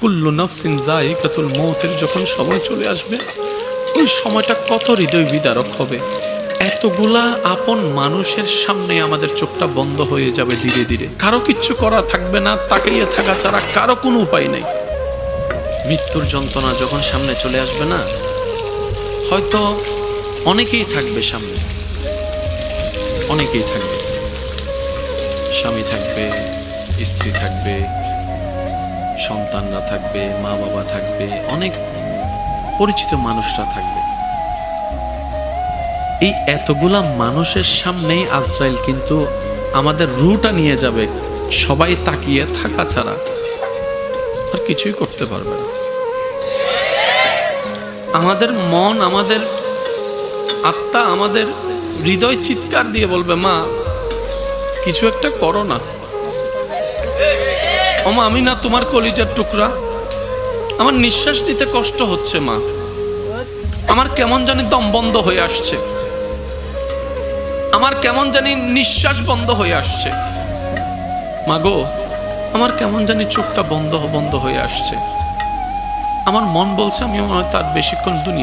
কুল্লু নাফসিন যায়িকাতুল মউতের যখন সময় চলে আসবে, ওই সময়টা কত হৃদয় বিদারক হবে। এতগুলা আপন মানুষের সামনে আমাদের চোখটা বন্ধ হয়ে যাবে ধীরে ধীরে। কারো কিচ্ছু করা থাকবে না, তাকিয়ে থাকা ছাড়া কারো কোনো উপায় নেই। মৃত্যুর যন্ত্রণা যখন সামনে চলে আসবে না, হয়তো অনেকেই থাকবে সামনে, অনেকেই থাকবে, স্বামী থাকবে, স্ত্রী থাকবে, সন্তানরা থাকবে, মা বাবা থাকবে, অনেক পরিচিত মানুষরা থাকবে। এই এতগুলা মানুষের সামনেই আজরাইল কিন্তু আমাদের রুটা নিয়ে যাবে। সবাই তাকিয়ে থাকা ছাড়া আর কিছুই করতে পারবে না। আমাদের মন, আমাদের আত্মা, আমাদের হৃদয় চিৎকার দিয়ে বলবে, মা কিছু একটা করো না। ওমা আমি না তোমার কলিজার টুকরা, আমার নিঃশ্বাস নিতে কষ্ট হচ্ছে মা, আমার কেমন জানি দম বন্ধ হয়ে আসছে, আমার কেমন জানি নিঃশ্বাস বন্ধ হয়ে আসছে, মা গো আমার কেমন জানি চোখটা বন্ধ বন্ধ হয়ে আসছে। আমার মন বলছে আমি মনে হয় তার বেশিক্ষণ দুনিয়া